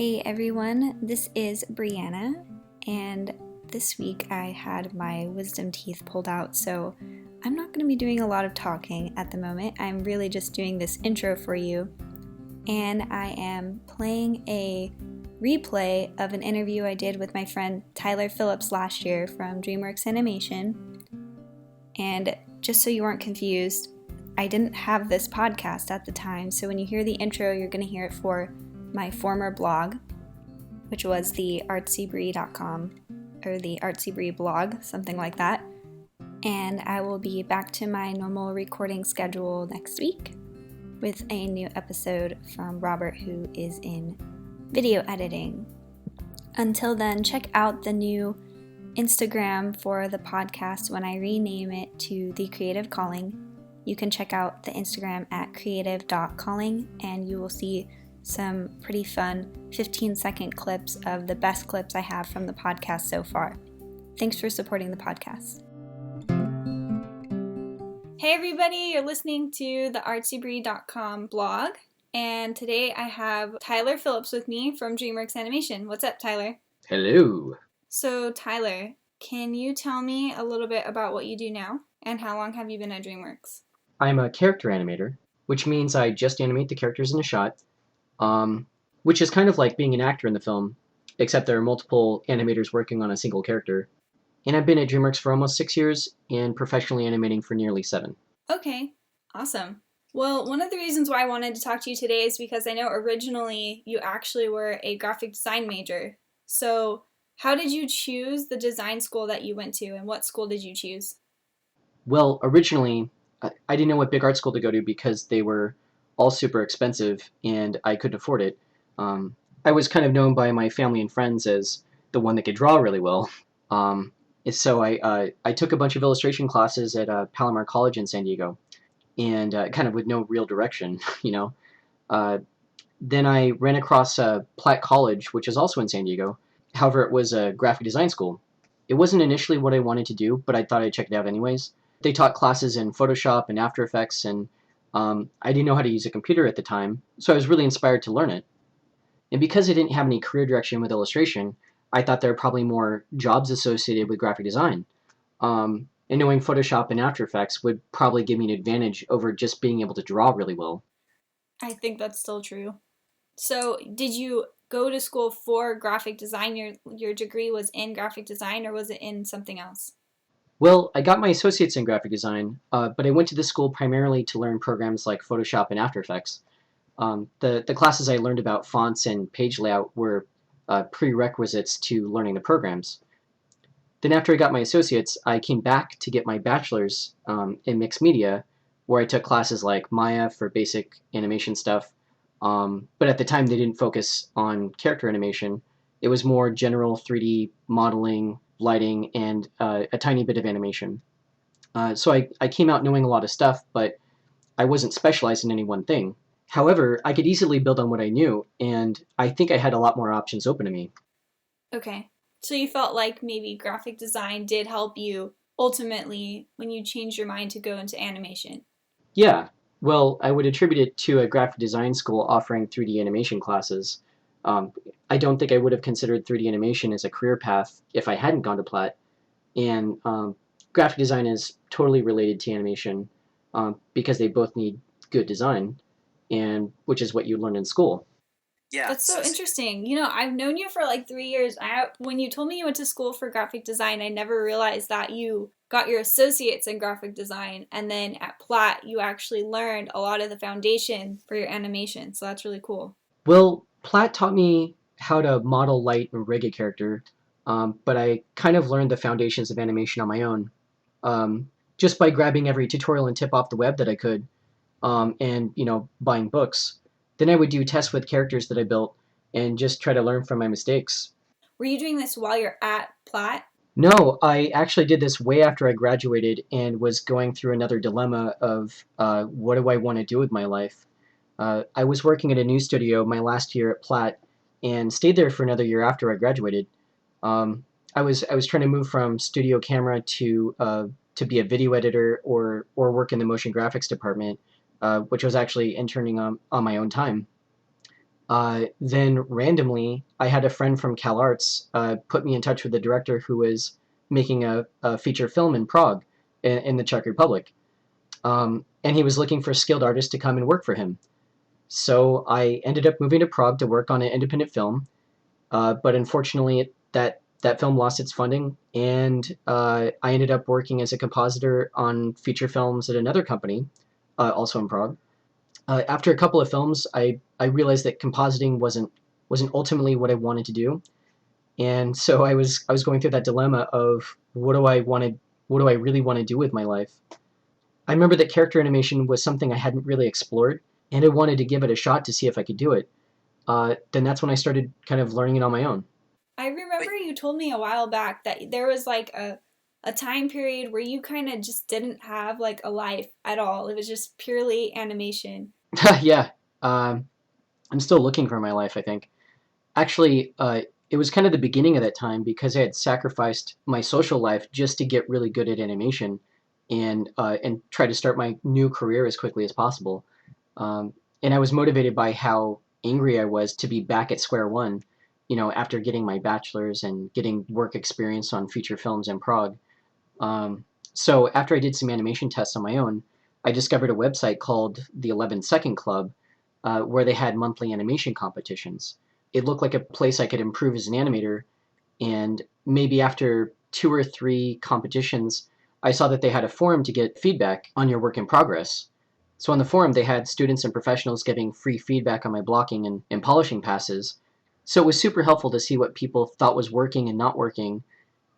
Hey everyone, this is Brianna, and this week I had my wisdom teeth pulled out, so I'm not going to be doing a lot of talking at the moment. I'm really just doing this intro for you, and I am playing a replay of an interview I did with my friend Tyler Phillips last year from Dreamworks Animation. And just so you weren't confused, I didn't have this podcast at the time, so when you hear the intro, you're going to hear it for my former blog, which was the artsybrie.com, or the artsybrie blog, something like that. And I will be back to my normal recording schedule next week with a new episode from Robert, who is in video editing. Until then, check out the new Instagram for the podcast when I rename it to The Creative Calling. You can check out the Instagram at creative.calling, and you will see some pretty fun 15-second clips of the best clips I have from the podcast so far. Thanks for supporting the podcast. Hey everybody, you're listening to the artsybrie.com blog, and today I have Tyler Phillips with me from Dreamworks Animation. What's up, Tyler? Hello. So, Tyler, can you tell me a little bit about what you do now, and how long have you been at Dreamworks? I'm a character animator, which means I just animate the characters in a shot, which is kind of like being an actor in the film, except there are multiple animators working on a single character. And I've been at DreamWorks for almost 6 years and professionally animating for nearly 7. Okay, awesome. Well, one of the reasons why I wanted to talk to you today is because I know originally you actually were a graphic design major. So how did you choose the design school that you went to, and what school did you choose? Well, originally, I didn't know what big art school to go to because they were all super expensive and I couldn't afford it. I was kind of known by my family and friends as the one that could draw really well. So I took a bunch of illustration classes at Palomar College in San Diego, and kind of with no real direction, you know. Then I ran across Platt College, which is also in San Diego. However, it was a graphic design school. It wasn't initially what I wanted to do, but I thought I'd check it out anyways. They taught classes in Photoshop and After Effects, and I didn't know how to use a computer at the time, so I was really inspired to learn it. And because I didn't have any career direction with illustration, I thought there were probably more jobs associated with graphic design. And knowing Photoshop and After Effects would probably give me an advantage over just being able to draw really well. I think that's still true. So did you go to school for graphic design? Your degree was in graphic design, or was it in something else? Well, I got my associates in graphic design, but I went to this school primarily to learn programs like Photoshop and After Effects. The classes I learned about fonts and page layout were prerequisites to learning the programs. Then after I got my associates, I came back to get my bachelor's in mixed media, where I took classes like Maya for basic animation stuff. But at the time, they didn't focus on character animation. It was more general 3D modeling, lighting, and a tiny bit of animation. So I came out knowing a lot of stuff, but I wasn't specialized in any one thing. However, I could easily build on what I knew, and I think I had a lot more options open to me. Okay. So you felt like maybe graphic design did help you ultimately when you changed your mind to go into animation. Yeah, well, I would attribute it to a graphic design school offering 3D animation classes. I don't think I would have considered 3D animation as a career path if I hadn't gone to Platt. And graphic design is totally related to animation because they both need good design, and which is what you learn in school. Yeah, that's so interesting. You know, I've known you for like 3 years. When you told me you went to school for graphic design, I never realized that you got your associates in graphic design, and then at Platt, you actually learned a lot of the foundation for your animation. So that's really cool. Well, Platt taught me how to model, light, and rig a character, but I kind of learned the foundations of animation on my own, just by grabbing every tutorial and tip off the web that I could, and buying books. Then I would do tests with characters that I built and just try to learn from my mistakes. Were you doing this while you're at Platt? No, I actually did this way after I graduated and was going through another dilemma of what do I want to do with my life. I was working at a news studio my last year at Platt and stayed there for another year after I graduated. I was trying to move from studio camera to be a video editor or work in the motion graphics department, which was actually interning on my own time. Then randomly, I had a friend from CalArts put me in touch with the director who was making a feature film in Prague, in the Czech Republic. And he was looking for skilled artists to come and work for him. So I ended up moving to Prague to work on an independent film, but unfortunately, that film lost its funding, and I ended up working as a compositor on feature films at another company, also in Prague. After a couple of films, I realized that compositing wasn't ultimately what I wanted to do, and so I was going through that dilemma of what do I really want to do with my life. I remember that character animation was something I hadn't really explored, and I wanted to give it a shot to see if I could do it. Then that's when I started kind of learning it on my own. I remember you told me a while back that there was like a time period where you kind of just didn't have like a life at all. It was just purely animation. Yeah, um, I'm still looking for my life, I think. Actually, it was kind of the beginning of that time because I had sacrificed my social life just to get really good at animation and try to start my new career as quickly as possible. And I was motivated by how angry I was to be back at square one, after getting my bachelor's and getting work experience on feature films in Prague. So after I did some animation tests on my own, I discovered a website called the 11 Second Club, where they had monthly animation competitions. It looked like a place I could improve as an animator, and maybe after two or three competitions, I saw that they had a forum to get feedback on your work in progress. So on the forum, they had students and professionals giving free feedback on my blocking and polishing passes. So it was super helpful to see what people thought was working and not working,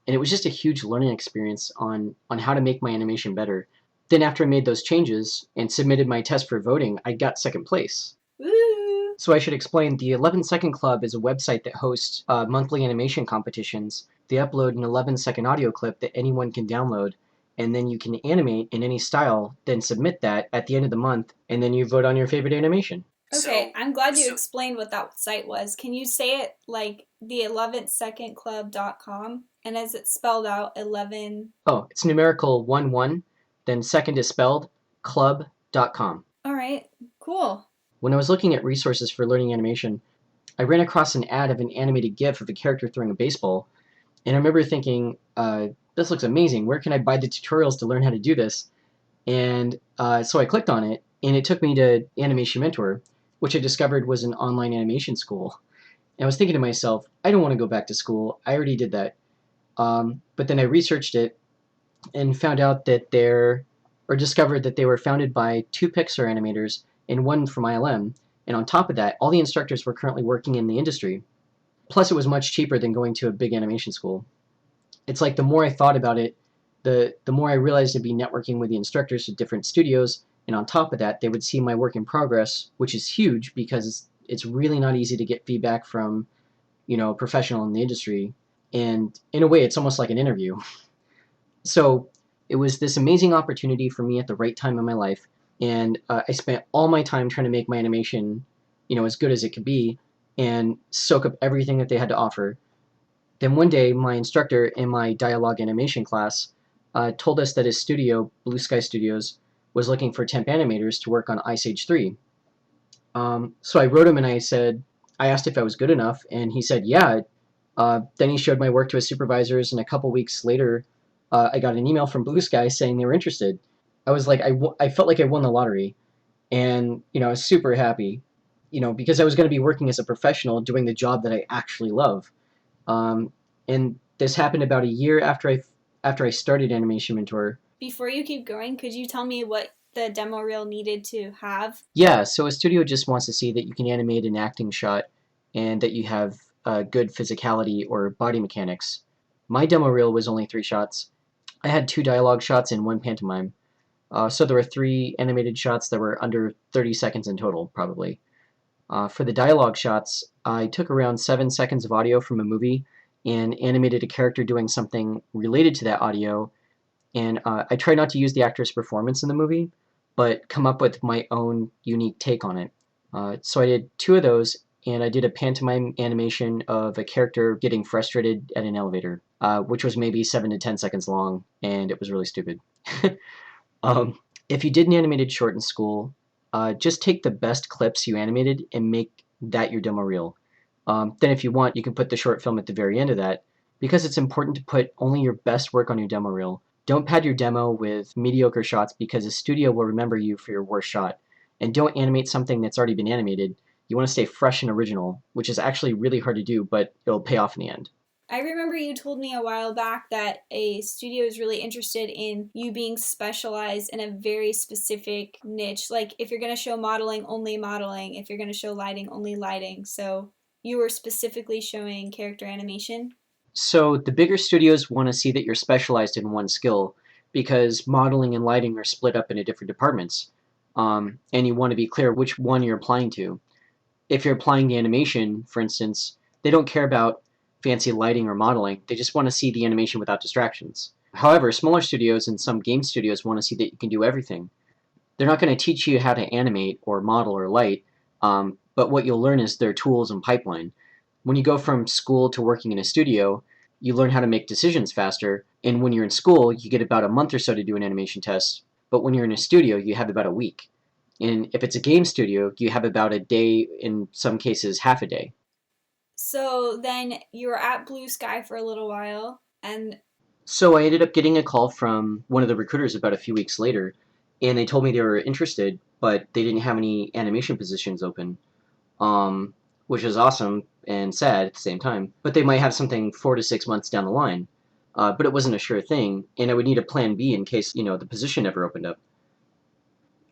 and it was just a huge learning experience on how to make my animation better. Then after I made those changes and submitted my test for voting, I got second place. Woo! So I should explain, the 11 Second Club is a website that hosts monthly animation competitions. They upload an 11-second audio clip that anyone can download, and then you can animate in any style, then submit that at the end of the month, and then you vote on your favorite animation. Okay, I'm glad you explained what that site was. Can you say it like the 11secondclub.com? And is it spelled out 11? Oh, it's numerical 1 1, then second is spelled club.com. All right, cool. When I was looking at resources for learning animation, I ran across an ad of an animated GIF of a character throwing a baseball, and I remember thinking, this looks amazing. Where can I buy the tutorials to learn how to do this? And so I clicked on it, and it took me to Animation Mentor, which I discovered was an online animation school. And I was thinking to myself, I don't want to go back to school. I already did that. But then I researched it and found out that discovered that they were founded by two Pixar animators and one from ILM. And on top of that, all the instructors were currently working in the industry. Plus, it was much cheaper than going to a big animation school. It's like the more I thought about it, the more I realized I'd be networking with the instructors at different studios, and on top of that, they would see my work in progress, which is huge because it's really not easy to get feedback from, a professional in the industry. And in a way, it's almost like an interview. So it was this amazing opportunity for me at the right time in my life, and I spent all my time trying to make my animation, as good as it could be, and soak up everything that they had to offer. Then one day, my instructor in my dialogue animation class told us that his studio, Blue Sky Studios, was looking for temp animators to work on Ice Age 3. So I wrote him and I asked if I was good enough, and he said, yeah. Then he showed my work to his supervisors, and a couple weeks later, I got an email from Blue Sky saying they were interested. I was like, I felt like I won the lottery, and I was super happy, because I was going to be working as a professional doing the job that I actually love. Um, and this happened about a year after I started Animation Mentor. Before you keep going, could you tell me what the demo reel needed to have? Yeah, so a studio just wants to see that you can animate an acting shot and that you have good physicality or body mechanics. My demo reel was only 3 shots. I had 2 dialogue shots and 1 pantomime. So there were 3 animated shots that were under 30 seconds in total, probably. For the dialogue shots, I took around 7 seconds of audio from a movie and animated a character doing something related to that audio. And I tried not to use the actor's performance in the movie, but come up with my own unique take on it. So I did 2 of those, and I did a pantomime animation of a character getting frustrated at an elevator, which was maybe 7 to 10 seconds long, and it was really stupid. If you did an animated short in school, just take the best clips you animated and make that your demo reel. Then if you want, you can put the short film at the very end of that, because it's important to put only your best work on your demo reel. Don't pad your demo with mediocre shots because the studio will remember you for your worst shot. And don't animate something that's already been animated. You want to stay fresh and original, which is actually really hard to do, but it'll pay off in the end. I remember you told me a while back that a studio is really interested in you being specialized in a very specific niche. Like if you're going to show modeling, only modeling. If you're going to show lighting, only lighting. So you were specifically showing character animation. So the bigger studios want to see that you're specialized in one skill because modeling and lighting are split up into different departments. And you want to be clear which one you're applying to. If you're applying to animation, for instance, they don't care about fancy lighting or modeling. They just want to see the animation without distractions. However, smaller studios and some game studios want to see that you can do everything. They're not going to teach you how to animate or model or light, but what you'll learn is their tools and pipeline. When you go from school to working in a studio, you learn how to make decisions faster, and when you're in school, you get about a month or so to do an animation test, but when you're in a studio, you have about a week. And if it's a game studio, you have about a day, in some cases, half a day. So then you were at Blue Sky for a little while, and So I ended up getting a call from one of the recruiters about a few weeks later, and they told me they were interested, but they didn't have any animation positions open, which is awesome and sad at the same time. But they might have something 4 to 6 months down the line. But it wasn't a sure thing, and I would need a plan B in case, the position never opened up.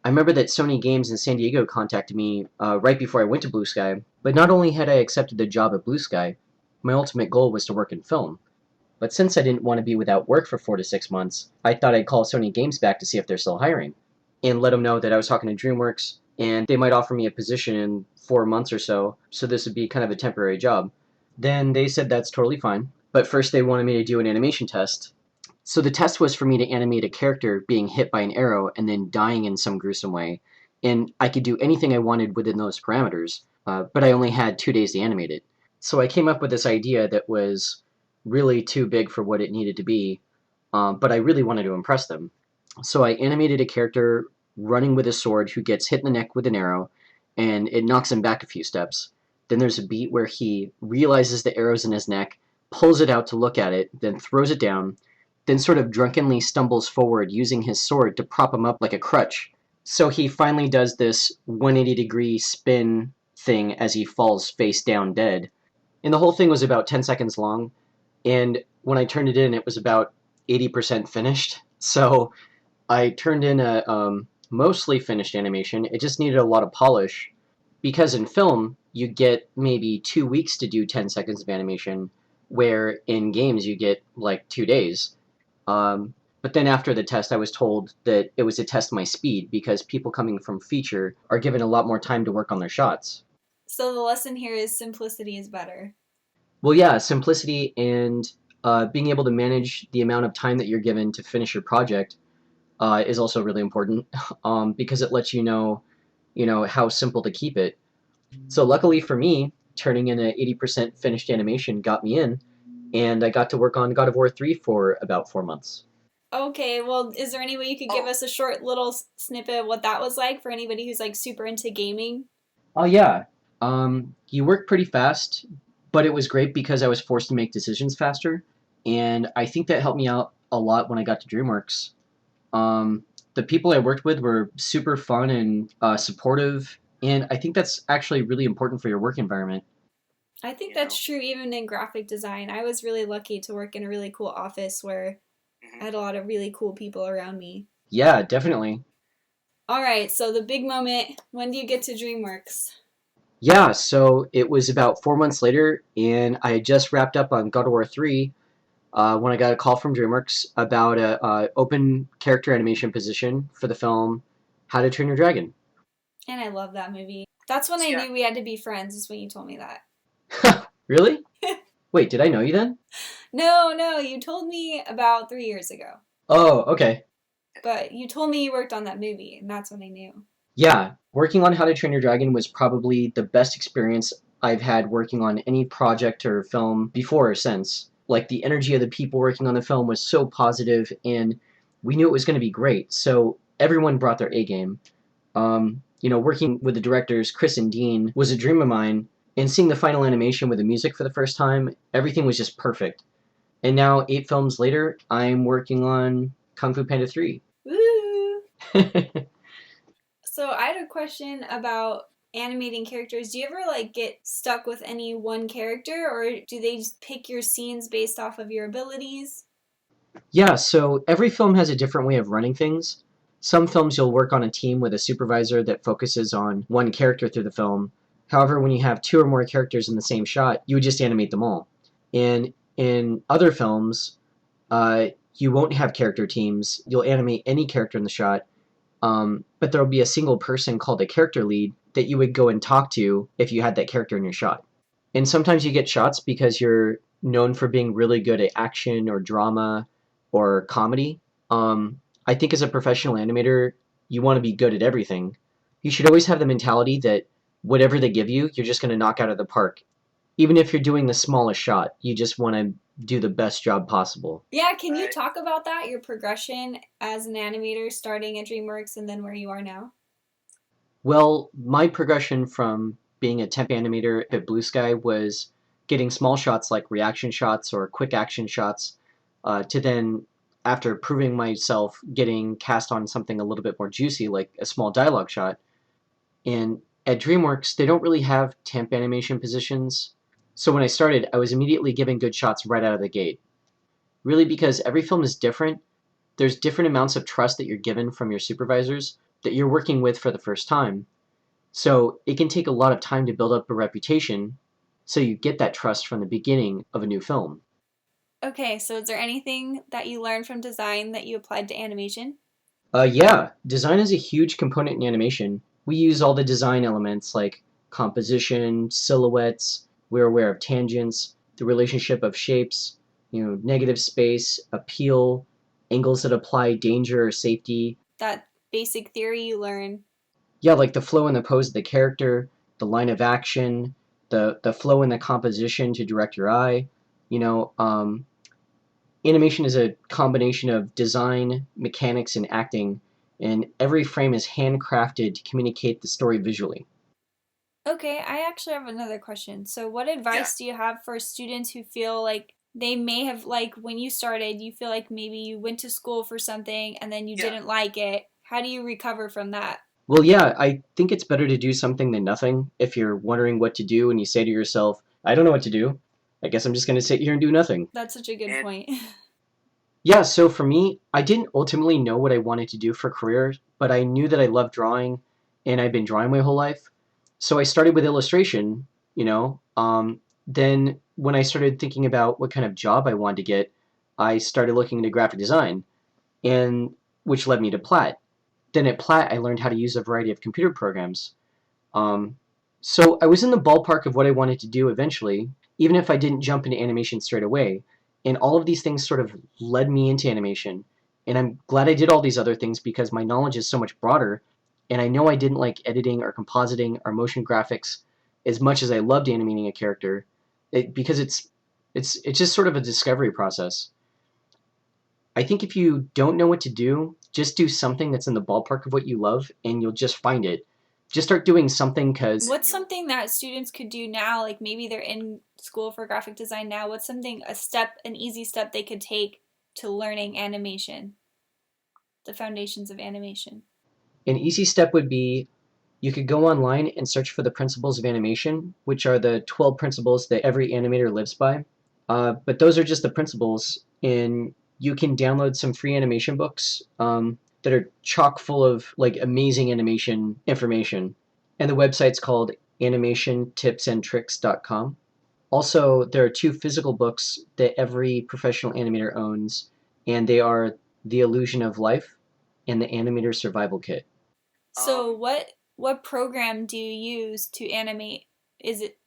I remember that Sony Games in San Diego contacted me right before I went to Blue Sky, but not only had I accepted the job at Blue Sky, my ultimate goal was to work in film. But since I didn't want to be without work for 4 to 6 months, I thought I'd call Sony Games back to see if they're still hiring, and let them know that I was talking to Dreamworks, and they might offer me a position in 4 months or so this would be kind of a temporary job. Then they said that's totally fine, but first they wanted me to do an animation test. So the test was for me to animate a character being hit by an arrow and then dying in some gruesome way, and I could do anything I wanted within those parameters, but I only had 2 days to animate it. So I came up with this idea that was really too big for what it needed to be, but I really wanted to impress them. So I animated a character running with a sword who gets hit in the neck with an arrow, and it knocks him back a few steps. Then there's a beat where he realizes the arrow's in his neck, pulls it out to look at it, then throws it down, then sort of drunkenly stumbles forward using his sword to prop him up like a crutch. So he finally does this 180-degree spin thing as he falls face down dead. And the whole thing was about 10 seconds long, and when I turned it in, it was about 80% finished. So I turned in a mostly finished animation. It just needed a lot of polish, because in film, you get maybe 2 weeks to do 10 seconds of animation, where in games you get like 2 days. But then after the test, I was told that it was to test my speed because people coming from feature are given a lot more time to work on their shots. so the lesson here is simplicity is better. Well, yeah, simplicity and being able to manage the amount of time that you're given to finish your project is also really important because it lets how simple to keep it. So luckily for me, turning in an 80% finished animation got me in, and I got to work on God of War 3 for about 4 months. Okay, well, is there any way you could give us a short little snippet of what that was like for anybody who's like super into gaming? Oh yeah, you work pretty fast, but it was great because I was forced to make decisions faster, and I think that helped me out a lot when I got to DreamWorks. The people I worked with were super fun and supportive, and I think that's actually really important for your work environment. I think that's true even in graphic design. I was really lucky to work in a really cool office where I had a lot of really cool people around me. Yeah, definitely. All right, so the big moment, when do you get to DreamWorks? Yeah, so it was about 4 months later, and I had just wrapped up on God of War 3 when I got a call from DreamWorks about a open character animation position for the film How to Train Your Dragon. And I love that movie. That's when I knew we had to be friends, is when you told me that. Really? Wait, did I know you then? No, you told me about 3 years ago. Oh, okay. But you told me you worked on that movie, and that's when I knew. Yeah, working on How to Train Your Dragon was probably the best experience I've had working on any project or film before or since. Like, the energy of the people working on the film was so positive, and we knew it was going to be great, so everyone brought their A game. Working with the directors Chris and Dean was a dream of mine, and seeing the final animation with the music for the first time, everything was just perfect. And now, 8 films later, I'm working on Kung Fu Panda 3. Woo! So I had a question about animating characters. Do you ever get stuck with any one character, or do they just pick your scenes based off of your abilities? Yeah, so every film has a different way of running things. Some films you'll work on a team with a supervisor that focuses on one character through the film. However, when you have 2 or more characters in the same shot, you would just animate them all. And in other films, you won't have character teams. You'll animate any character in the shot, but there'll be a single person called a character lead that you would go and talk to if you had that character in your shot. And sometimes you get shots because you're known for being really good at action or drama or comedy. I think as a professional animator, you want to be good at everything. You should always have the mentality that whatever they give you, you're just going to knock out of the park. Even if you're doing the smallest shot, you just want to do the best job possible. Yeah, can you talk about that, your progression as an animator starting at Dreamworks and then where you are now? Well, my progression from being a temp animator at Blue Sky was getting small shots like reaction shots or quick action shots, to then, after proving myself, getting cast on something a little bit more juicy like a small dialogue shot. And at DreamWorks, they don't really have temp animation positions. So when I started, I was immediately given good shots right out of the gate. Really, because every film is different, there's different amounts of trust that you're given from your supervisors that you're working with for the first time. So it can take a lot of time to build up a reputation, so you get that trust from the beginning of a new film. Okay, so is there anything that you learned from design that you applied to animation? Yeah, design is a huge component in animation. We use all the design elements like composition, silhouettes, we're aware of tangents, the relationship of shapes, negative space, appeal, angles that apply danger or safety. That basic theory you learn. Yeah, like the flow and the pose of the character, the line of action, the flow and the composition to direct your eye. You know, animation is a combination of design, mechanics, and acting, and every frame is handcrafted to communicate the story visually. Okay, I actually have another question. So, what advice do you have for students who feel like they may have, like, when you started, you feel like maybe you went to school for something and then you didn't like it? How do you recover from that? Well, yeah, I think it's better to do something than nothing. If you're wondering what to do and you say to yourself, I don't know what to do, I guess I'm just going to sit here and do nothing. That's such a good point. Yeah, so for me, I didn't ultimately know what I wanted to do for career, but I knew that I loved drawing and I've been drawing my whole life. So I started with illustration, you know. Then when I started thinking about what kind of job I wanted to get, I started looking into graphic design, and which led me to Platt. Then at Platt, I learned how to use a variety of computer programs. Um, so I was in the ballpark of what I wanted to do eventually, even if I didn't jump into animation straight away. And all of these things sort of led me into animation. And I'm glad I did all these other things because my knowledge is so much broader. And I know I didn't like editing or compositing or motion graphics as much as I loved animating a character, because it's just sort of a discovery process. I think if you don't know what to do, just do something that's in the ballpark of what you love, and you'll just find it. Just start doing something because What's something that students could do now? Like maybe they're in school for graphic design now. What's something, an easy step they could take to learning animation, the foundations of animation? an easy step would be you could go online and search for the principles of animation, which are the 12 principles that every animator lives by. But those are just the principles, and you can download some free animation books, that are chock full of like amazing animation information. And the website's called animationtipsandtricks.com. Also, there are 2 physical books that every professional animator owns, and they are The Illusion of Life and The Animator Survival Kit. So what program do you use to animate? Is it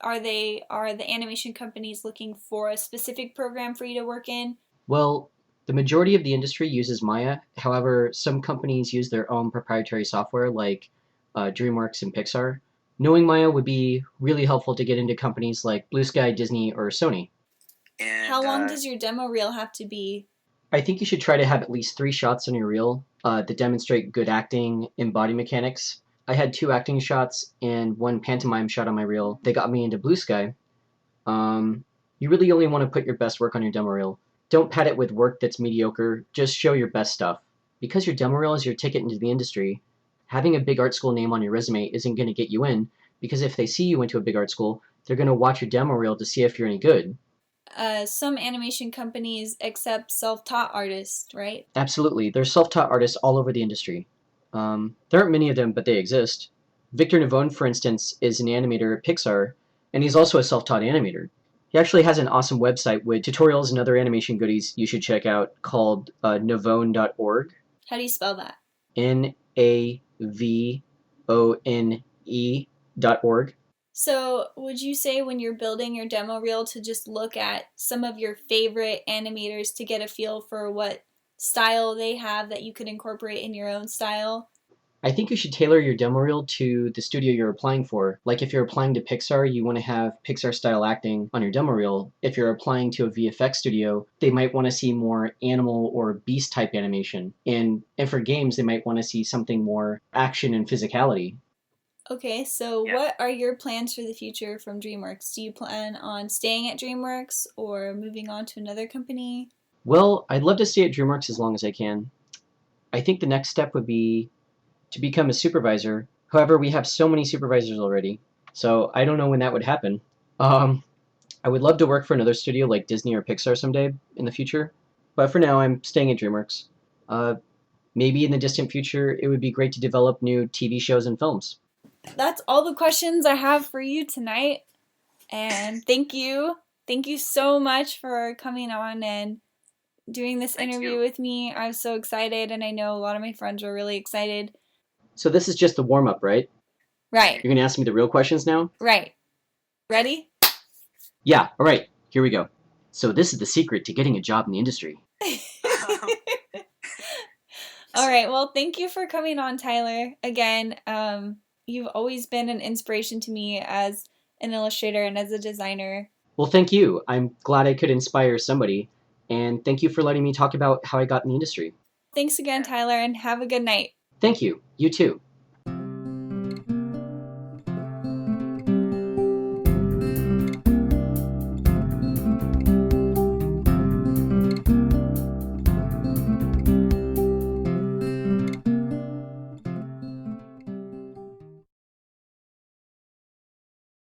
are the animation companies looking for a specific program for you to work in? Well, the majority of the industry uses Maya. However, some companies use their own proprietary software like DreamWorks and Pixar. Knowing Maya would be really helpful to get into companies like Blue Sky, Disney, or Sony. How long does your demo reel have to be? I think you should try to have at least 3 shots on your reel that demonstrate good acting and body mechanics. I had 2 acting shots and 1 pantomime shot on my reel. They got me into Blue Sky. You really only want to put your best work on your demo reel. Don't pad it with work that's mediocre. Just show your best stuff. Because your demo reel is your ticket into the industry, having a big art school name on your resume isn't going to get you in, because if they see you into a big art school, they're going to watch your demo reel to see if you're any good. Some animation companies accept self-taught artists, right? Absolutely. There's self-taught artists all over the industry. There aren't many of them, but they exist. Victor Navone, for instance, is an animator at Pixar, and he's also a self-taught animator. He actually has an awesome website with tutorials and other animation goodies you should check out called navone.org. How do you spell that? NAVONE.org. So, would you say when you're building your demo reel to just look at some of your favorite animators to get a feel for what style they have that you could incorporate in your own style? I think you should tailor your demo reel to the studio you're applying for. Like if you're applying to Pixar, you want to have Pixar style acting on your demo reel. If you're applying to a VFX studio, they might want to see more animal or beast type animation. And for games, they might want to see something more action and physicality. Okay, so what are your plans for the future from Dreamworks? Do you plan on staying at Dreamworks or moving on to another company? Well, I'd love to stay at Dreamworks as long as I can. I think the next step would be to become a supervisor. However, we have so many supervisors already, so I don't know when that would happen. I would love to work for another studio like Disney or Pixar someday in the future, but for now I'm staying at Dreamworks. Maybe in the distant future, it would be great to develop new TV shows and films. That's all the questions I have for you tonight. And thank you. Thank you so much for coming on and doing this interview with me. I'm so excited, and I know a lot of my friends are really excited. So this is just the warm-up, right? Right. You're going to ask me the real questions now? Right. Ready? Yeah, all right. Here we go. So this is the secret to getting a job in the industry. All right. Well, thank you for coming on, Tyler. Again, you've always been an inspiration to me as an illustrator and as a designer. Well, thank you. I'm glad I could inspire somebody. And thank you for letting me talk about how I got in the industry. Thanks again, Tyler, and have a good night. Thank you. You too.